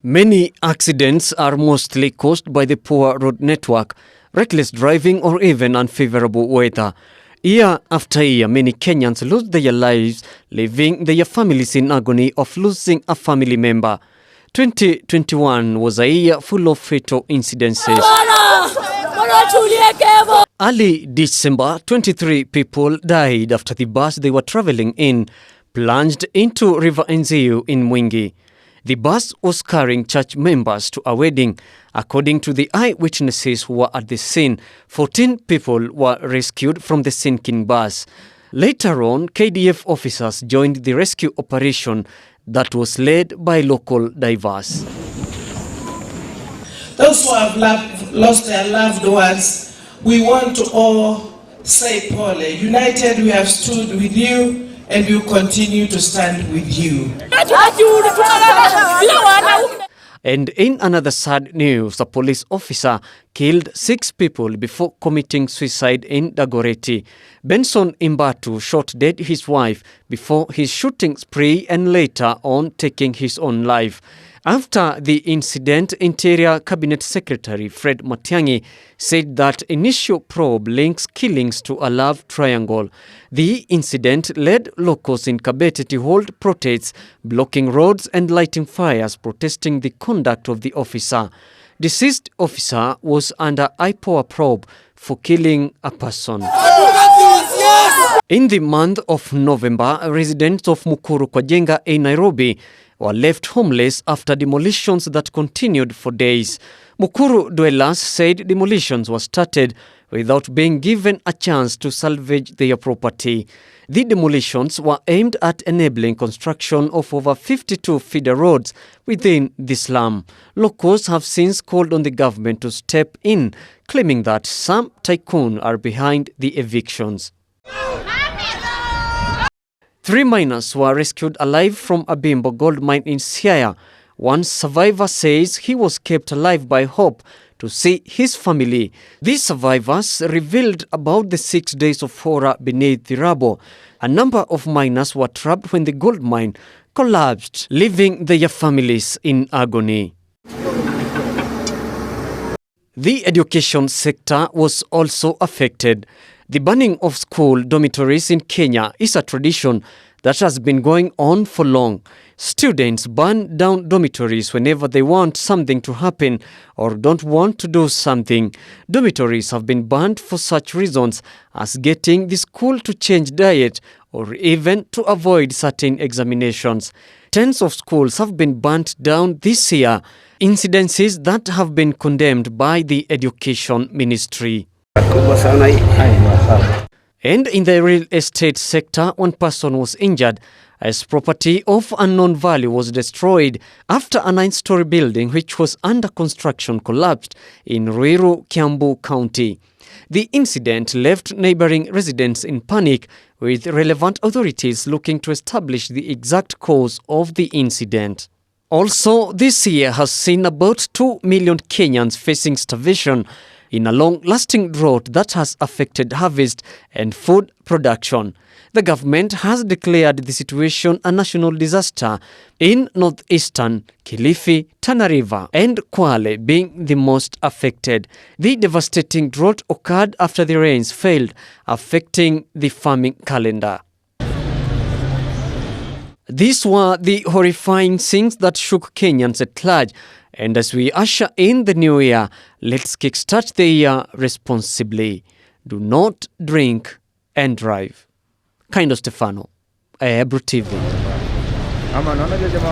Many accidents are mostly caused by the poor road network, reckless driving or even unfavorable weather. Year after year, many Kenyans lose their lives, leaving their families in agony of losing a family member. 2021 was a year full of fatal incidences. Early December, 23 people died after the bus they were traveling in plunged into River Enziu in Mwingi. The bus was carrying church members to a wedding. According to the eyewitnesses who were at the scene, 14 people were rescued from the sinking bus. Later on, KDF officers joined the rescue operation that was led by local divers. Those who have lost their loved ones, we want to all say, Paul, united we have stood with you and we will continue to stand with you. And in another sad news, a police officer killed 6 people before committing suicide in Dagoretti. Benson Imbatu shot dead his wife before his shooting spree and later on taking his own life. After the incident, Interior Cabinet Secretary Fred Matiang'i said that initial probe links killings to a love triangle. The incident led locals in Kabete to hold protests, blocking roads and lighting fires, protesting the conduct of the officer. Deceased officer was under IPOA probe for killing a person. In the month of November, residents of Mukuru Kwajenga in Nairobi were left homeless after demolitions that continued for days. Mukuru dwellers said demolitions were started without being given a chance to salvage their property. The demolitions were aimed at enabling construction of over 52 feeder roads within the slum. Locals have since called on the government to step in, claiming that some tycoons are behind the evictions. 3 miners were rescued alive from a Bimbo gold mine in Siaya. One survivor says he was kept alive by hope to see his family. These survivors revealed about the 6 days of horror beneath the rubble. A number of miners were trapped when the gold mine collapsed, leaving their families in agony. The education sector was also affected. The burning of school dormitories in Kenya is a tradition that has been going on for long. Students burn down dormitories whenever they want something to happen or don't want to do something. Dormitories have been burned for such reasons as getting the school to change diet or even to avoid certain examinations. Tens of schools have been burnt down this year, incidences that have been condemned by the Education Ministry. And in the real estate sector, one person was injured as property of unknown value was destroyed after a 9-story building which was under construction collapsed in Ruiru, Kiambu County. The incident left neighboring residents in panic, with relevant authorities looking to establish the exact cause of the incident. Also, this year has seen about 2 million Kenyans facing starvation in a long-lasting drought that has affected harvest and food production. The government has declared the situation a national disaster, in northeastern Kilifi, Tana River and Kwale being the most affected. The devastating drought occurred after the rains failed, affecting the farming calendar. These were the horrifying things that shook Kenyans at large. And as we usher in the new year, let's kickstart the year responsibly. Do not drink and drive. Kaindo Stefano, Ebru TV.